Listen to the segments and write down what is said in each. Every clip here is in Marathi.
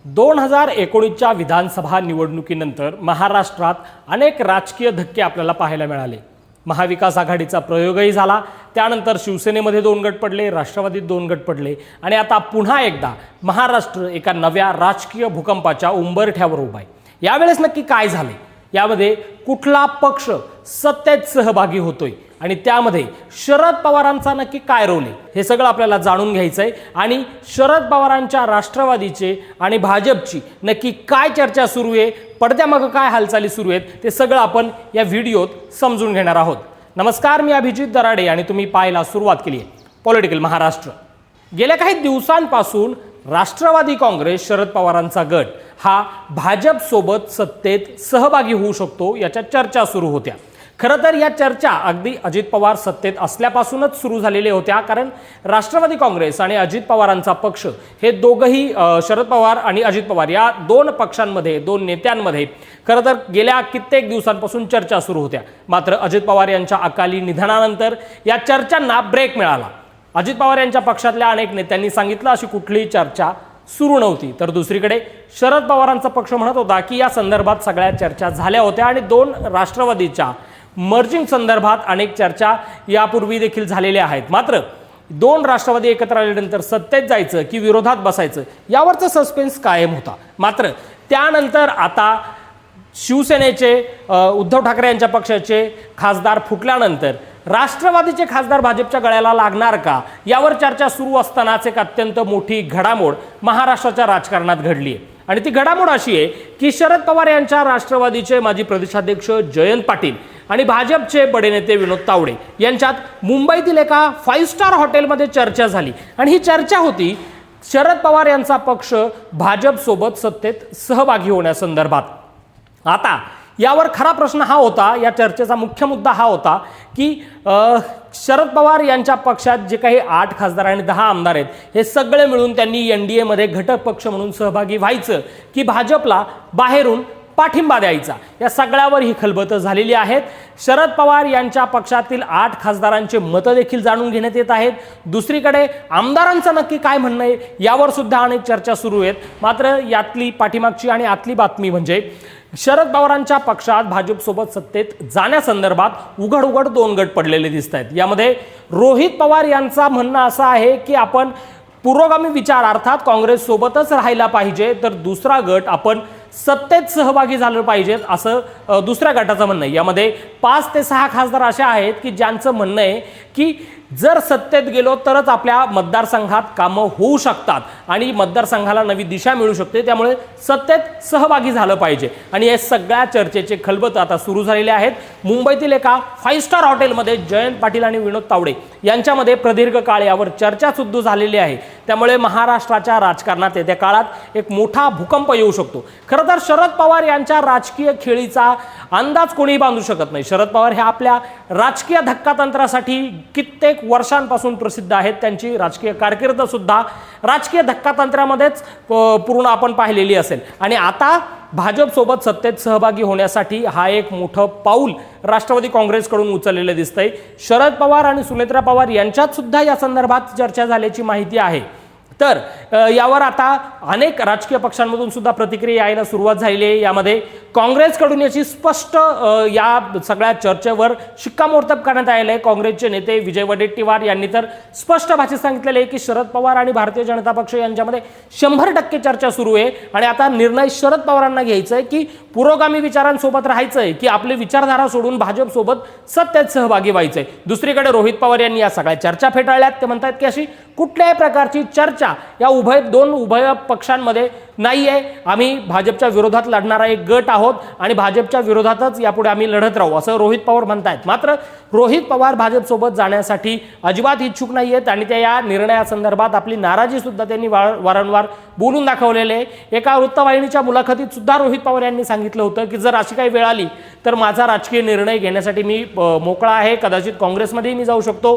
2019च्या विधानसभा निवडणुकीनंतर महाराष्ट्रात अनेक राजकीय धक्के आपल्याला पाहायला मिळाले। महाविकास आघाडीचा प्रयोगही झाला, त्यानंतर शिवसेनेमध्ये 2 गट पडले, राष्ट्रवादीत 2 गट पडले आणि आता पुन्हा एकदा महाराष्ट्र एका नव्या राजकीय भूकंपाच्या उंबरठ्यावर उभा आहे। यावेळेस नक्की काय झाले, यामध्ये कुठला पक्ष सत्तेत सहभागी होतोय आणि त्यामध्ये शरद पवारांचा नक्की काय रोल आहे, हे सगळं आपल्याला जाणून घ्यायचंय। आणि शरद पवारांच्या राष्ट्रवादीचे आणि भाजपची नक्की काय चर्चा सुरू आहे, पडद्यामागे काय हालचाली सुरू आहेत, ते सगळं आपण या व्हिडिओत समजून घेणार आहोत। नमस्कार, मी अभिजित दराडे आणि तुम्ही पाहायला सुरुवात केली आहे पॉलिटिकल महाराष्ट्र। गेल्या काही दिवसांपासून राष्ट्रवादी काँग्रेस शरद पवारांचा गट हा भाजप सोबत सत्तेत सहभागी होऊ शकतो याच्या चर्चा सुरू होत्या। खरं तर या चर्चा अगदी अजित पवार सत्तेत असल्यापासूनच सुरू झालेल्या होत्या, कारण राष्ट्रवादी काँग्रेस आणि अजित पवारांचा पक्ष हे दोघंही शरद पवार आणि अजित पवार या 2 पक्षांमध्ये 2 नेत्यांमध्ये खरं तर गेल्या कित्येक दिवसांपासून चर्चा सुरू होत्या। मात्र अजित पवार यांच्या अकाली निधनानंतर या चर्चांना ब्रेक मिळाला। अजित पवार यांच्या पक्षातल्या अनेक नेत्यांनी सांगितलं अशी कुठलीही चर्चा सुरू नव्हती, तर दुसरीकडे शरद पवारांचा पक्ष म्हणत होता की या संदर्भात सगळ्या चर्चा झाल्या होत्या आणि 2 राष्ट्रवादीच्या मर्जिंग संदर्भात अनेक चर्चा यापूर्वी देखील झालेल्या आहेत। मात्र 2 राष्ट्रवादी एकत्र आल्यानंतर सत्तेत जायचं की विरोधात बसायचं यावरचा सस्पेन्स कायम होता। मात्र त्यानंतर आता शिवसेनेचे उद्धव ठाकरे यांच्या पक्षाचे खासदार फुटल्यानंतर राष्ट्रवादीचे खासदार भाजपच्या गळ्याला लागणार का, यावर चर्चा सुरू असतानाच एक अत्यंत मोठी घडामोड महाराष्ट्राच्या राजकारणात घडली आहे। आणि ती घडामोड अशी आहे की शरद पवार यांच्या राष्ट्रवादीचे माजी प्रदेशाध्यक्ष जयंत पाटील आणि भाजपचे बडे नेते विनोद तावडे यांच्यात मुंबईतील एका 5 स्टार हॉटेलमध्ये चर्चा झाली आणि ही चर्चा होती शरद पवार यांचा पक्ष भाजपसोबत सत्तेत सहभागी होण्यासंदर्भात। आता यावर खरा प्रश्न हा होता, या चर्चेचा मुख्य मुद्दा हा होता की शरद पवार यांच्या पक्षात जे काही 8 खासदार आणि 10 आमदार आहेत, हे सगळे मिळून त्यांनी NDA मध्ये घटक पक्ष म्हणून सहभागी व्हायचं की भाजपला बाहेरून पाठिंबा द्यायचा, या सगळ्यावर ही खलबतं झालेली आहेत। शरद पवार यांच्या पक्षातील 8 खासदारांचे मतं देखील जाणून घेण्यात येत आहेत। दुसरीकडे आमदारांचं नक्की काय म्हणणं आहे यावर सुद्धा अनेक चर्चा सुरू आहेत। मात्र यातली पाठीमागची आणि आतली बातमी म्हणजे शरद पवारांच्या पक्षात भाजपसोबत सत्तेत जाण्यासंदर्भात उघड 2 गट पडलेले दिसत आहेत। यामध्ये रोहित पवार यांचा म्हणणं असं आहे की आपण पुरोगामी विचार अर्थात काँग्रेस सोबतच राहायला पाहिजे, तर दुसरा गट आपण सत्तेत सहभागी झालं पाहिजेत असं दुसऱ्या गटाचं म्हणणं आहे। यामध्ये 5 ते 6 खासदार असे आहेत की ज्यांचं म्हणणं आहे की जर सत्तेत गेलो तरच आपल्या मतदारसंघात कामं होऊ शकतात आणि मतदारसंघाला नवी दिशा मिळू शकते, त्यामुळे सत्तेत सहभागी झालं पाहिजे। आणि या सगळ्या चर्चेचे खलबत आता सुरू झालेले आहेत। मुंबईतील एका 5 स्टार हॉटेलमध्ये जयंत पाटील आणि विनोद तावडे यांच्यामध्ये प्रदीर्घ काळ यावर चर्चा सुद्धा झालेली आहे। त्यामुळे महाराष्ट्राच्या राजकारणात येत्या काळात एक मोठा भूकंप येऊ शकतो। खरं तर शरद पवार यांच्या राजकीय खेळीचा अंदाज कोणीही बांधू शकत नाही। शरद पवार हे आपल्या राजकीय धक्कातंत्रासाठी कित्येक वर्षांपासून प्रसिद्ध आहेत। त्यांची राजकीय कारकीर्द सुद्धा राजकीय धक्कातंत्रामध्येच पूर्ण आपण पाहिलेली असेल आणि आता भाजपसोबत सत्तेत सहभागी होण्यासाठी हा एक मोठं पाऊल राष्ट्रवादी काँग्रेसकडून उचललेलं दिसतंय। शरद पवार आणि सुनेत्रा पवार यांच्यात सुद्धा या संदर्भात चर्चा झाल्याची माहिती आहे। तर यावर आता अनेक राजकीय पक्षांमधून सुद्धा प्रतिक्रिया यायला सुरुवात झालेली आहे। यामध्ये काँग्रेसकडून याची स्पष्ट या सगळ्या चर्चेवर शिक्कामोर्तब करण्यात आलेलं आहे। काँग्रेसचे नेते विजय वडेट्टीवार यांनी तर स्पष्ट भाषेत सांगितलेलं आहे की शरद पवार आणि भारतीय जनता पक्ष यांच्यामध्ये 100% चर्चा सुरू आहे आणि आता निर्णय शरद पवारांना घ्यायचा आहे की पुरोगामी विचारांसोबत राहायचं आहे की आपली विचारधारा सोडून भाजपसोबत सत्तेत सहभागी व्हायचं आहे। दुसरीकडे रोहित पवार यांनी या सगळ्या चर्चा फेटाळल्यात। ते म्हणतात की अशी कुठल्याही प्रकारची चर्चा या उभय पक्षांमध्ये नाही आहे। आम्ही भाजपच्या विरोधात लढणारा एक गट आहोत आणि भाजपच्या विरोधातच यापुढे आम्ही लढत राहू असं रोहित पवार म्हणतायत। मात्र रोहित पवार भाजपसोबत जाण्यासाठी अजिबात इच्छुक नाही आहेत आणि त्या या निर्णयासंदर्भात आपली नाराजी सुद्धा त्यांनी वारंवार बोलून दाखवलेले आहे। एका वृत्तवाहिनीच्या मुलाखतीत सुद्धा रोहित पवार यांनी सांगितलं होतं की जर अशी काही वेळ आली तर माझा राजकीय निर्णय घेण्यासाठी मी मोकळा आहे, कदाचित काँग्रेसमध्येही मी जाऊ शकतो,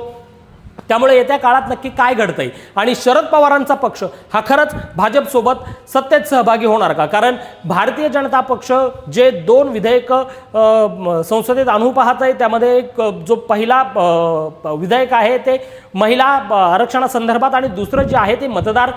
त्यामुळे येत्या काळात नक्की काय घडतंय आणि शरद पवारांचा पक्ष हा खरंच भाजपसोबत सत्तेत सहभागी होणार का? कारण भारतीय जनता पक्ष जे 2 विधेयक संसदेत आणू पाहत आहे त्यामध्ये एक जो पहिला विधेयक आहे ते महिला आरक्षणासंदर्भात आणि दुसरं जे आहे ते मतदार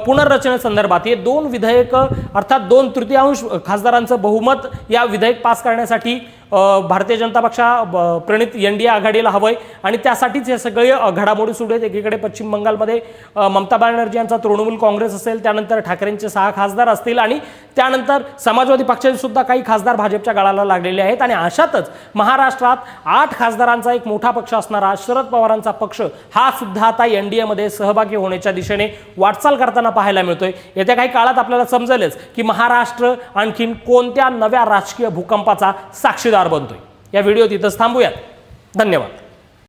पुनर्रचनेसंदर्भात, हे 2 विधेयक अर्थात 2/3 खासदारांचं बहुमत या विधेयक पास करण्यासाठी भारतीय जनता पक्षा प्रणित NDA आघाडीला हवंय आणि त्यासाठीच हे सगळे घडामोडी सुरू आहेत. एकीकडे पश्चिम बंगालमध्ये ममता बॅनर्जी यांचा तृणमूल काँग्रेस असेल, त्यानंतर ठाकरेंचे 6 खासदार असतील आणि त्यानंतर समाजवादी पक्षाचे सुद्धा काही खासदार भाजपच्या गळाला लागलेले आहेत आणि अशातच महाराष्ट्रात 8 खासदारांचा एक मोठा पक्ष असणारा शरद पवारांचा पक्ष हा सुद्धा आता NDA मध्ये सहभागी होण्याच्या दिशेने वाटचाल करताना पाहायला मिळतोय. येत्या काही काळात आपल्याला समजेलच की महाराष्ट्र आणखीन कोणत्या नव्या राजकीय भूकंपाचा साक्षीदार बनतोय. या व्हिडिओत इथंच थांबूयात. धन्यवाद.